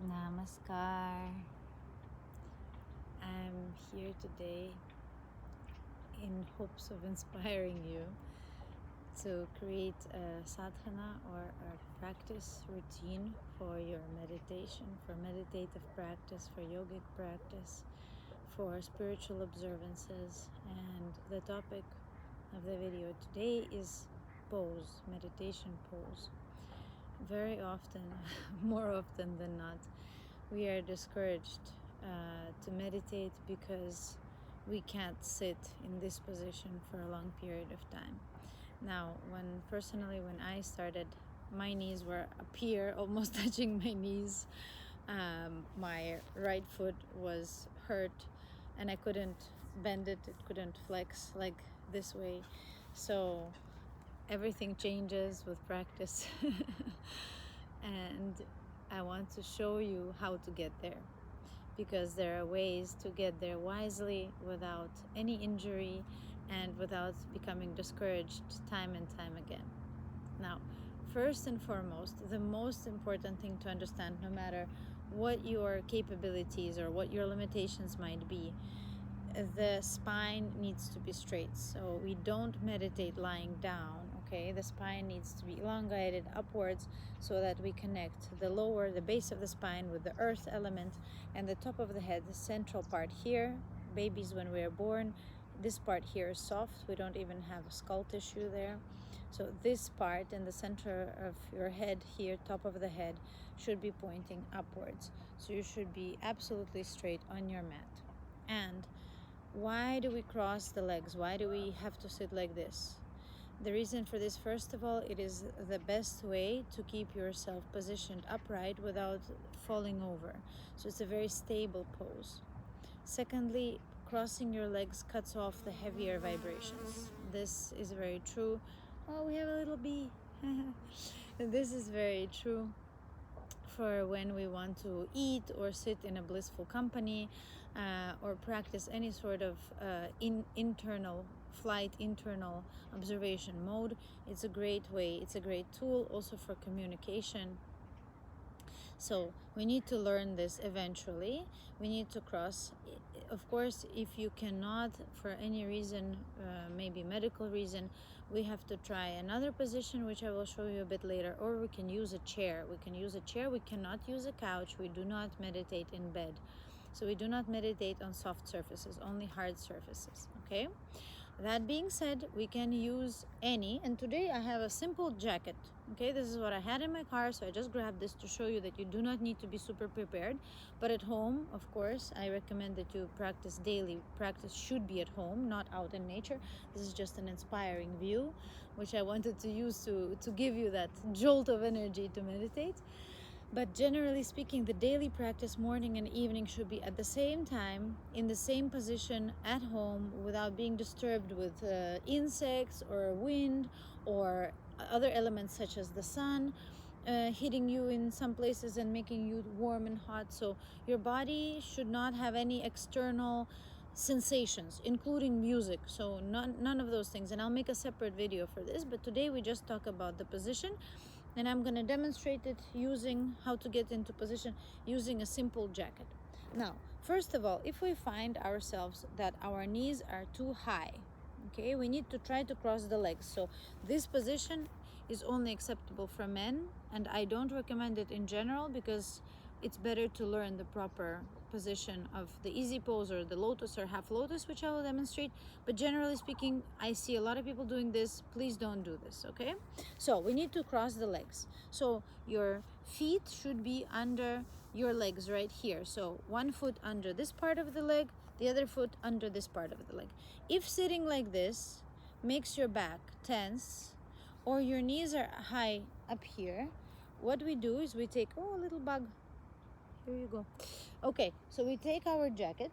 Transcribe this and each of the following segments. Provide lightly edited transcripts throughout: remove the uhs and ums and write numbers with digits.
Namaskar. I'm here today in hopes of inspiring you to create a sadhana or a practice routine for your meditation, for meditative practice, for yogic practice, for spiritual observances. And the topic of the video today is pose, meditation pose. Very often, more often than not, we are discouraged to meditate because we can't sit in this position for a long period of time. Now, when I started, my knees were up here, almost touching my knees. My right foot was hurt and I couldn't bend it, it couldn't flex like this way. So everything changes with practice. And I want to show you how to get there, because there are ways to get there wisely without any injury and without becoming discouraged time and time again. Now, first and foremost, the most important thing to understand, no matter what your capabilities or what your limitations might be, the spine needs to be straight. So we don't meditate lying down, okay? The spine needs to be elongated upwards so that we connect the base of the spine with the earth element, and the top of the head, the central part here. Babies, when we are born, this part here is soft. We don't even have a skull tissue there. So this part in the center of your head here, top of the head, should be pointing upwards. So you should be absolutely straight on your mat. And why do we cross the legs? Why do we have to sit like this? The reason for this, first of all, it is the best way to keep yourself positioned upright without falling over. So it's a very stable pose. Secondly, crossing your legs cuts off the heavier vibrations. This is very true. Oh, we have a little bee. This is very true for when we want to eat or sit in a blissful company, or practice any sort of internal observation mode. It's a great way, it's a great tool also for communication. So we need to learn this eventually. We need to cross. Of course, if you cannot, for any reason, maybe medical reason, we have to try another position, which I will show you a bit later, or we can use a chair. We cannot use a couch. We do not meditate in bed. So we do not meditate on soft surfaces, only hard surfaces, okay? That being said, we can use any, and today I have a simple jacket, okay? This is what I had in my car, so I just grabbed this to show you that you do not need to be super prepared. But at home, of course, I recommend that you practice daily. Practice should be at home, not out in nature. This is just an inspiring view, which I wanted to use to give you that jolt of energy to meditate. But generally speaking, the daily practice, morning and evening, should be at the same time, in the same position at home, without being disturbed with insects or wind or other elements such as the sun hitting you in some places and making you warm and hot. So your body should not have any external sensations, including music. So none of those things. And I'll make a separate video for this, but today we just talk about the position, and I'm going to demonstrate it using how to get into position using a simple jacket. Now, first of all, if we find ourselves that our knees are too high, okay, we need to try to cross the legs. So this position is only acceptable for men, and I don't recommend it in general because it's better to learn the proper position of the easy pose or the lotus or half lotus, which I will demonstrate. But generally speaking, I see a lot of people doing this. Please don't do this, okay? So we need to cross the legs. So your feet should be under your legs right here. So one foot under this part of the leg, the other foot under this part of the leg. If sitting like this makes your back tense, or your knees are high up here, what we do is we take, oh, a little bug, here you go. Okay, so we take our jacket,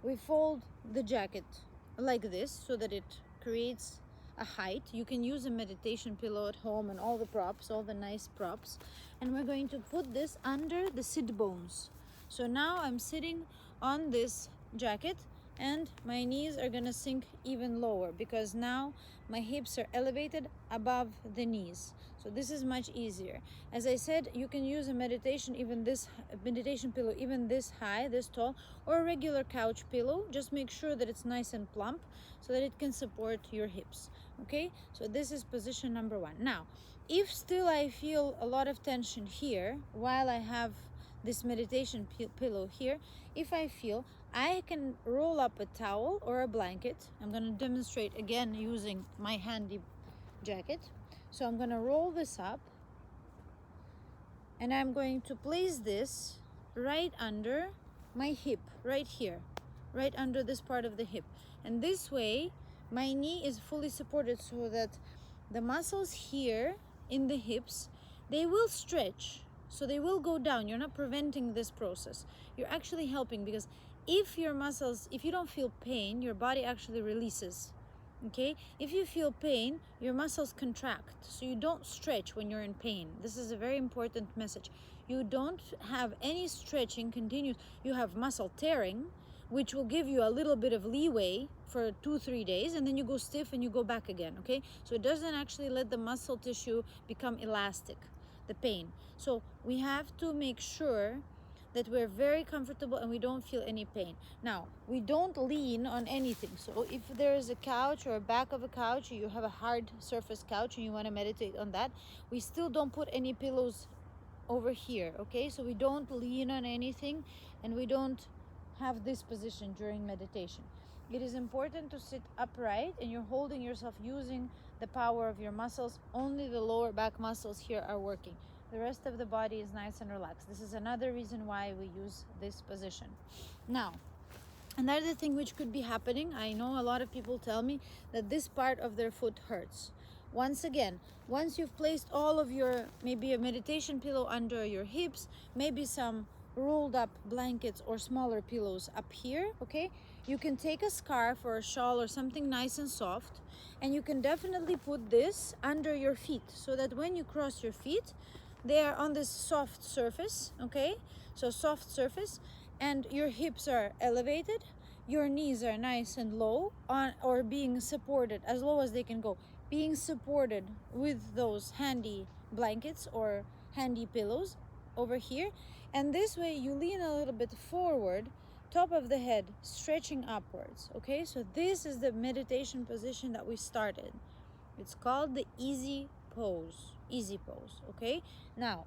we fold the jacket like this so that it creates a height. You can use a meditation pillow at home and all the props, all the nice props, and we're going to put this under the sit bones. So now I'm sitting on this jacket and my knees are gonna sink even lower because now my hips are elevated above the knees. So this is much easier. As I said, you can use a meditation pillow even this high, this tall, or a regular couch pillow. Just make sure that it's nice and plump so that it can support your hips. Okay, so this is position number 1. Now, if still I feel a lot of tension here while I have this meditation pillow here, if I feel, I can roll up a towel or a blanket. I'm going to demonstrate again using my handy jacket. So I'm going to roll this up and I'm going to place this right under my hip, right here, right under this part of the hip. And this way, my knee is fully supported so that the muscles here in the hips, they will stretch. So they will go down. You're not preventing this process. You're actually helping, because if your muscles, if you don't feel pain, your body actually releases. Okay? If you feel pain, your muscles contract. So you don't stretch when you're in pain. This is a very important message. You don't have any stretching continuous. You have muscle tearing, which will give you a little bit of leeway for 2-3 days, and then you go stiff and you go back again. Okay? So it doesn't actually let the muscle tissue become elastic, the pain. So we have to make sure that we're very comfortable and we don't feel any pain. Now, we don't lean on anything. So if there is a couch or a back of a couch, or you have a hard surface couch and you want to meditate on that, we still don't put any pillows over here. Okay, so we don't lean on anything and we don't have this position during meditation. It is important to sit upright and you're holding yourself using the power of your muscles. Only the lower back muscles here are working. The rest of the body is nice and relaxed. This is another reason why we use this position. Now, another thing which could be happening, I know a lot of people tell me that this part of their foot hurts. Once again, once you've placed all of your, maybe a meditation pillow under your hips, maybe some rolled up blankets or smaller pillows up here, okay, you can take a scarf or a shawl or something nice and soft, and you can definitely put this under your feet so that when you cross your feet, they are on this soft surface. Okay, so soft surface, and your hips are elevated, your knees are nice and low on, or being supported as low as they can go, being supported with those handy blankets or handy pillows over here. And this way you lean a little bit forward, top of the head stretching upwards. Okay, so this is the meditation position that we started. It's called the easy pose. Okay, now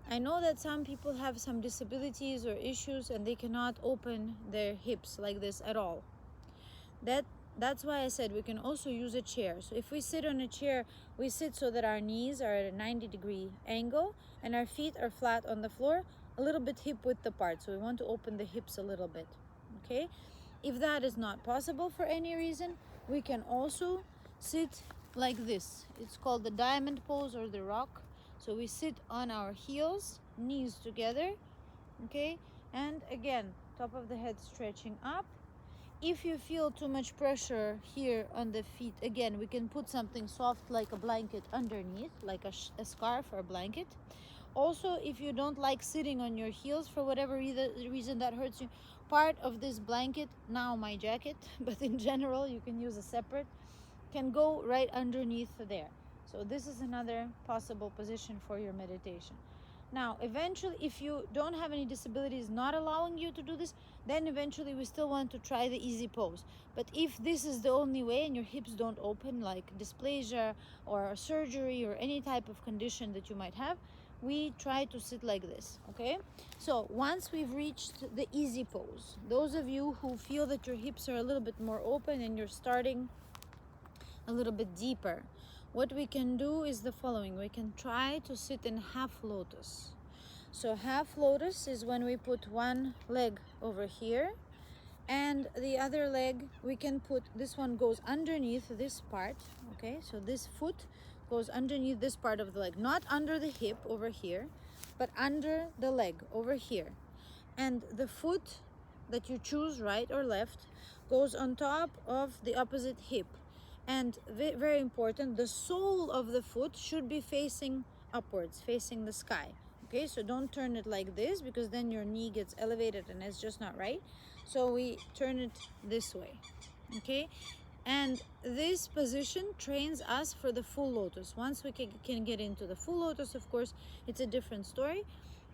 I know that some people have some disabilities or issues and they cannot open their hips like this at all. That's why I said we can also use a chair. So if we sit on a chair, we sit so that our knees are at a 90-degree angle and our feet are flat on the floor, a little bit hip width apart. So we want to open the hips a little bit. Okay, if that is not possible for any reason, we can also sit like this. It's called the diamond pose or the rock. So we sit on our heels, knees together, okay, and again, top of the head stretching up. If you feel too much pressure here on the feet, again, we can put something soft like a blanket underneath, like a scarf or a blanket. Also, if you don't like sitting on your heels for whatever reason that hurts you, part of this blanket, now my jacket, but in general, you can use a separate, can go right underneath there. So this is another possible position for your meditation. Now, eventually, if you don't have any disabilities not allowing you to do this, then eventually we still want to try the easy pose. But if this is the only way and your hips don't open, like dysplasia or surgery or any type of condition that you might have, we try to sit like this. Okay, so once we've reached the easy pose, those of you who feel that your hips are a little bit more open and you're starting a little bit deeper, what we can do is the following. We can try to sit in half lotus. So half lotus is when we put one leg over here and the other leg, we can put, this one goes underneath this part. Okay, so this foot goes underneath this part of the leg, not under the hip over here, but under the leg over here. And the foot that you choose, right or left, goes on top of the opposite hip. And very important, the sole of the foot should be facing upwards, facing the sky. Okay, so don't turn it like this because then your knee gets elevated and it's just not right. So we turn it this way, okay? And this position trains us for the full lotus. Once we can get into the full lotus, of course, it's a different story.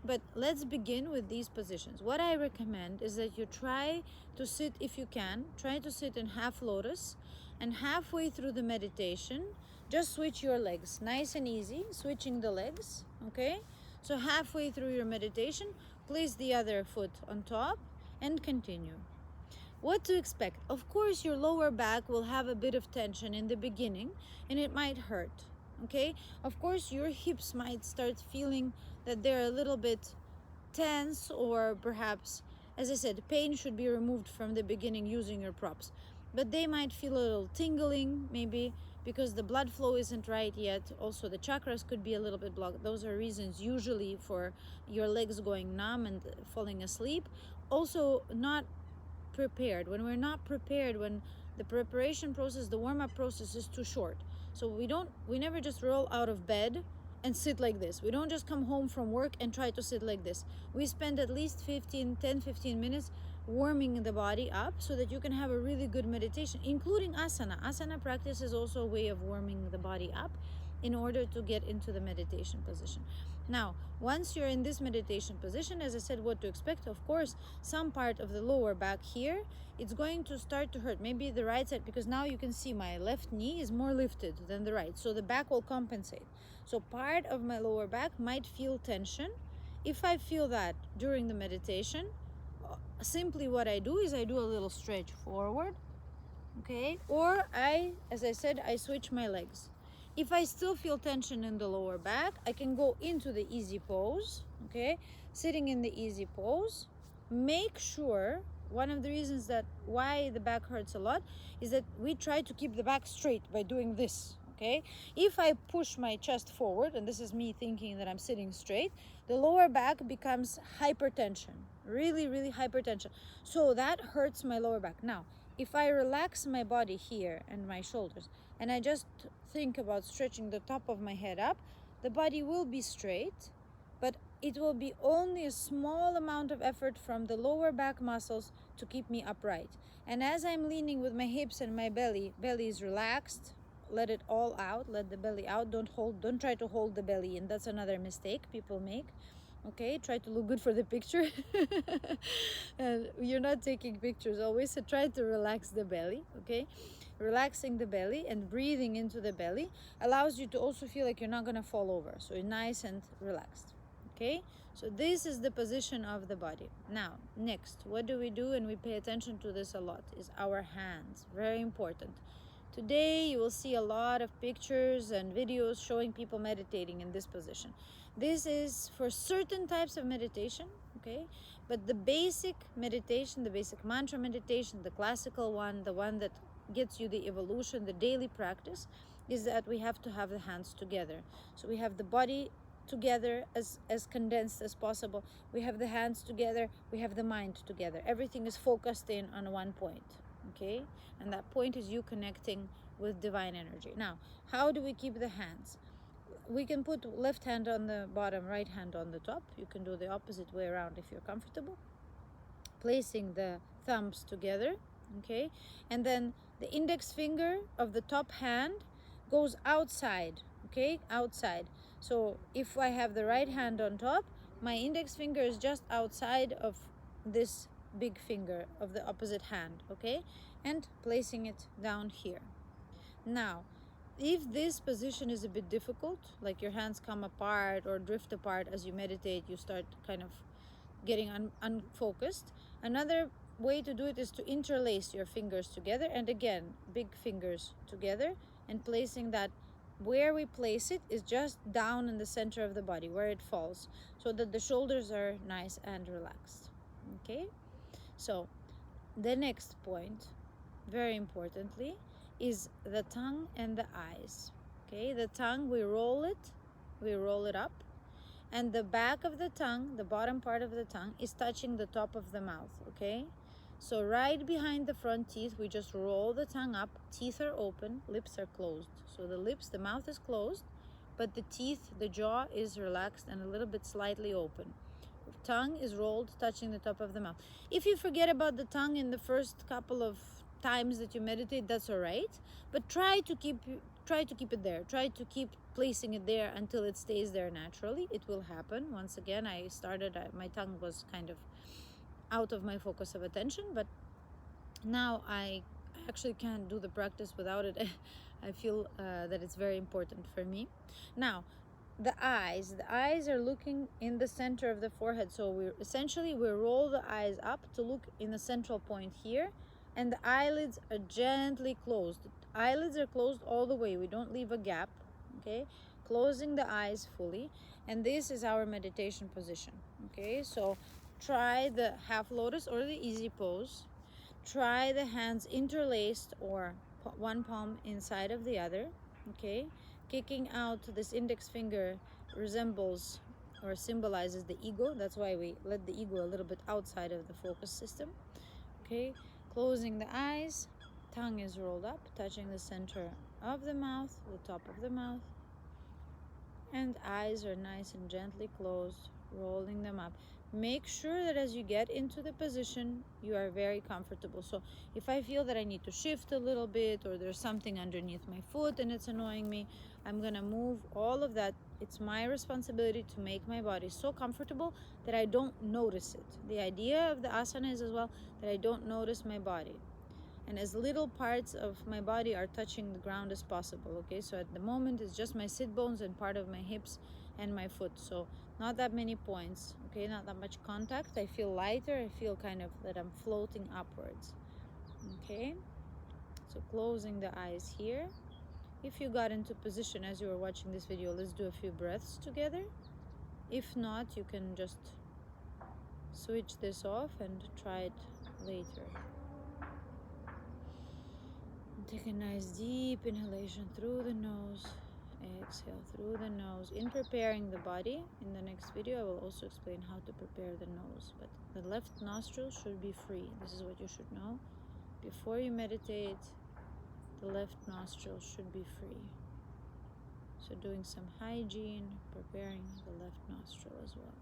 But let's begin with these positions. What I recommend is that you try to sit, if you can, try to sit in half lotus, and halfway through the meditation, just switch your legs. Nice and easy, switching the legs, okay? So halfway through your meditation, place the other foot on top and continue. What to expect? Of course, your lower back will have a bit of tension in the beginning and it might hurt, okay? Of course, your hips might start feeling that they're a little bit tense, or perhaps, as I said, pain should be removed from the beginning using your props. But they might feel a little tingling, maybe because the blood flow isn't right yet. Also, the chakras could be a little bit blocked. Those are reasons usually for your legs going numb and falling asleep. Also, not prepared. When we're not prepared, when the preparation process, the warm-up process is too short. So we never just roll out of bed and sit like this. We don't just come home from work and try to sit like this. We spend at least 10, 15 minutes warming the body up so that you can have a really good meditation, including asana. Asana practice is also a way of warming the body up in order to get into the meditation position. Now, once you're in this meditation position, as I said, what to expect, of course, some part of the lower back here, it's going to start to hurt. Maybe the right side, because now you can see my left knee is more lifted than the right. So the back will compensate. So part of my lower back might feel tension. If I feel that during the meditation, simply what I do is I do a little stretch forward, okay? Or as I said, I switch my legs. If I still feel tension in the lower back, I can go into the easy pose, okay? Sitting in the easy pose. Make sure, one of the reasons that why the back hurts a lot is that we try to keep the back straight by doing this, okay? If I push my chest forward, and this is me thinking that I'm sitting straight, the lower back becomes hypertension, really, really hypertension. So that hurts my lower back. Now, if I relax my body here and my shoulders, and I just think about stretching the top of my head up, the body will be straight, but it will be only a small amount of effort from the lower back muscles to keep me upright. And as I'm leaning with my hips and my belly is relaxed, let it all out, let the belly out. Don't try to hold the belly in. That's another mistake people make. Okay, try to look good for the picture. And you're not taking pictures always, so try to relax the belly, okay? Relaxing the belly and breathing into the belly allows you to also feel like you're not gonna fall over. So you're nice and relaxed, okay? So this is the position of the body. Now, next, what do? And we pay attention to this a lot, is our hands. Very important. Today, you will see a lot of pictures and videos showing people meditating in this position. This is for certain types of meditation, okay? But the basic meditation, the basic mantra meditation, the classical one, the one that gets you the evolution, the daily practice, is that we have to have the hands together. So we have the body together as condensed as possible. We have the hands together, we have the mind together. Everything is focused in on one point, okay? And that point is you connecting with divine energy. Now, how do we keep the hands? We can put left hand on the bottom, right hand on the top. You can do the opposite way around if you're comfortable. Placing the thumbs together, okay? And then the index finger of the top hand goes outside, okay? Outside. So if I have the right hand on top, my index finger is just outside of this big finger of the opposite hand, okay? And placing it down here. Now, if this position is a bit difficult, like your hands come apart or drift apart as you meditate, you start kind of getting unfocused. Another way to do it is to interlace your fingers together, and again, big fingers together, and placing that where we place it is just down in the center of the body, where it falls, so that the shoulders are nice and relaxed, okay? So the next point, very importantly, is the tongue and the eyes, okay? The tongue, we roll it up, and the back of the tongue, the bottom part of the tongue, is touching the top of the mouth, okay? So right behind the front teeth, we just roll the tongue up. Teeth are open, lips are closed. So the mouth is closed, but the teeth, the jaw is relaxed and a little bit slightly open. tongue is rolled, touching the top of the mouth. If you forget about the tongue in the first couple of times that you meditate, that's all right. But try to keep it there. Try to keep placing it there until it stays there naturally. It will happen. Once again, my tongue was kind of out of my focus of attention, but now I actually can't do the practice without it. I feel that it's very important for me. Now, the eyes are looking in the center of the forehead, so we roll the eyes up to look in the central point here, and the eyelids are gently closed. Eyelids are closed all the way. We don't leave a gap. Okay, closing the eyes fully, and this is our meditation position. Okay, so try the half lotus or the easy pose. Try the hands interlaced or one palm inside of the other. Okay, kicking out this index finger resembles or symbolizes the ego. That's why we let the ego a little bit outside of the focus system. Okay, closing the eyes, tongue is rolled up, touching the center of the mouth, the top of the mouth, and eyes are nice and gently closed, rolling them up. Make sure that as you get into the position, you are very comfortable. So if I feel that I need to shift a little bit, or there's something underneath my foot and it's annoying me, I'm gonna move all of that. It's my responsibility to make my body so comfortable that I don't notice it. The idea of the asana is as well that I don't notice my body, and as little parts of my body are touching the ground as possible. Okay, so at the moment it's just my sit bones and part of my hips and my foot, so not that many points. Okay, not that much contact. I feel lighter. I feel kind of that I'm floating upwards. Okay, so closing the eyes here. If you got into position as you were watching this video, let's do a few breaths together. If not, you can just switch this off and try it later. Take a nice deep inhalation through the nose, exhale through the nose. In preparing the body, in the next video I will also explain how to prepare the nose, but the left nostril should be free. This is what you should know. Before you meditate, the left nostril should be free. So doing some hygiene, preparing the left nostril as well.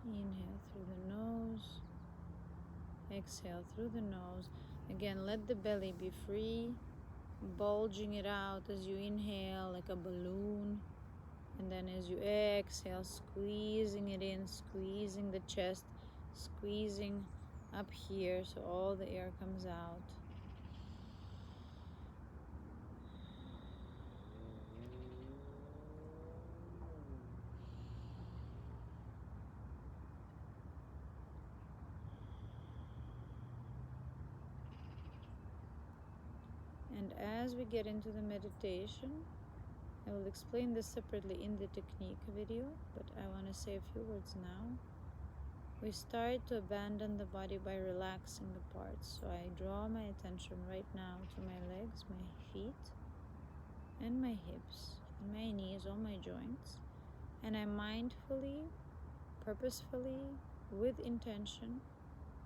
Inhale through the nose, exhale through the nose. Again, let the belly be free, bulging it out as you inhale like a balloon, and then as you exhale, squeezing it in, squeezing the chest, squeezing up here so all the air comes out. And as we get into the meditation, I will explain this separately in the technique video, but I want to say a few words now. We start to abandon the body by relaxing the parts. So I draw my attention right now to my legs, my feet, and my hips, and my knees, all my joints. And I mindfully, purposefully, with intention,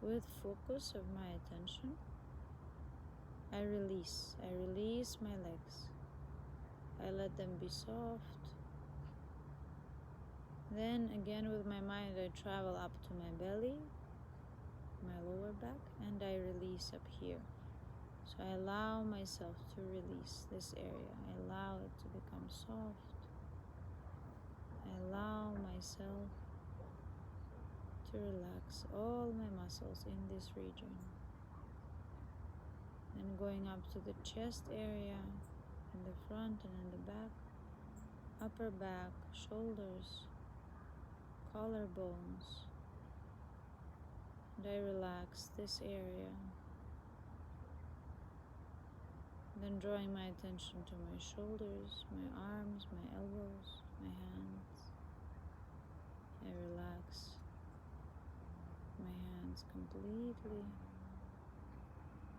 with focus of my attention, I release my legs. I let them be soft. Then again with my mind I travel up to my belly, my lower back, and I release up here. So I allow myself to release this area. I allow it to become soft. I allow myself to relax all my muscles in this region. Then going up to the chest area, in the front and in the back, upper back, shoulders, collarbones, and I relax this area. Then drawing my attention to my shoulders, my arms, my elbows, my hands. I relax my hands completely.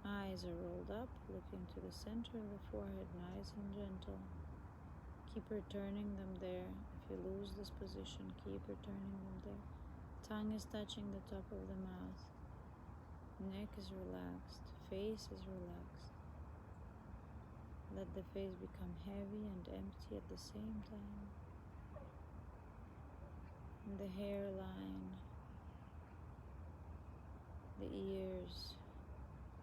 Eyes are rolled up, looking to the center of the forehead, nice and gentle. Keep returning them there. If you lose this position, keep returning them there. Tongue is touching the top of the mouth. Neck is relaxed. Face is relaxed. Let the face become heavy and empty at the same time. And the hairline, the ears,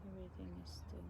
everything is still.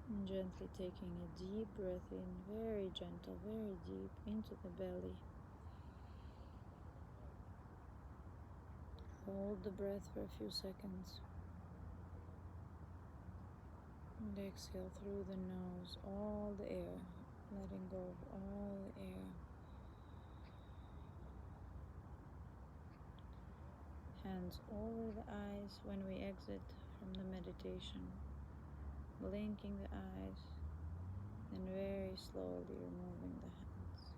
And gently taking a deep breath in, very gentle, very deep, into the belly. Hold the breath for a few seconds. And exhale through the nose, all the air, letting go of all the air. Hands over the eyes when we exit from the meditation. Blinking the eyes, and very slowly removing the hands.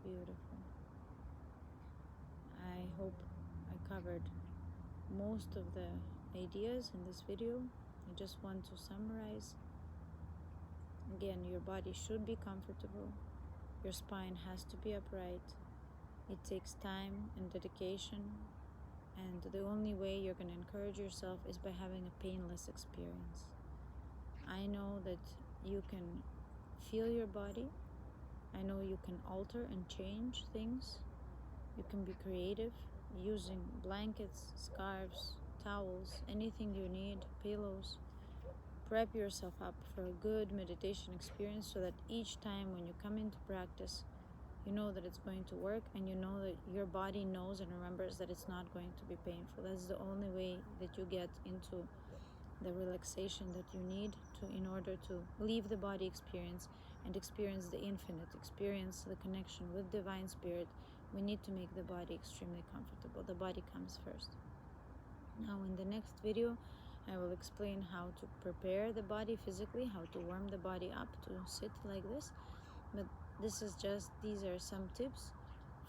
Beautiful. I hope I covered most of the ideas in this video. I just want to summarize. Again, your body should be comfortable. Your spine has to be upright. It takes time and dedication, and the only way you're going to encourage yourself is by having a painless experience. I know that you can feel your body. I know you can alter and change things. You can be creative using blankets, scarves, towels, anything you need, pillows. Prep yourself up for a good meditation experience so that each time when you come into practice, you know that it's going to work, and you know that your body knows and remembers that it's not going to be painful. That's the only way that you get into the relaxation that you need in order to leave the body experience and experience the infinite, experience the connection with Divine Spirit. We need to make the body extremely comfortable. The body comes first. Now in the next video, I will explain how to prepare the body physically, how to warm the body up to sit like this. But these are some tips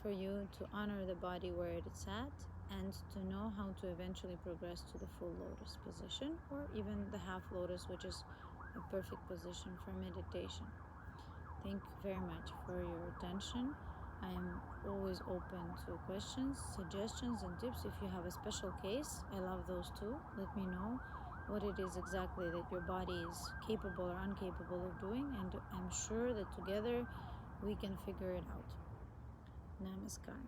for you to honor the body where it's at, and to know how to eventually progress to the full lotus position, or even the half lotus, which is a perfect position for meditation. Thank you very much for your attention. I am always open to questions, suggestions, and tips. If you have a special case, I love those too. Let me know what it is exactly that your body is capable or incapable of doing, and I'm sure that together we can figure it out. Namaskar.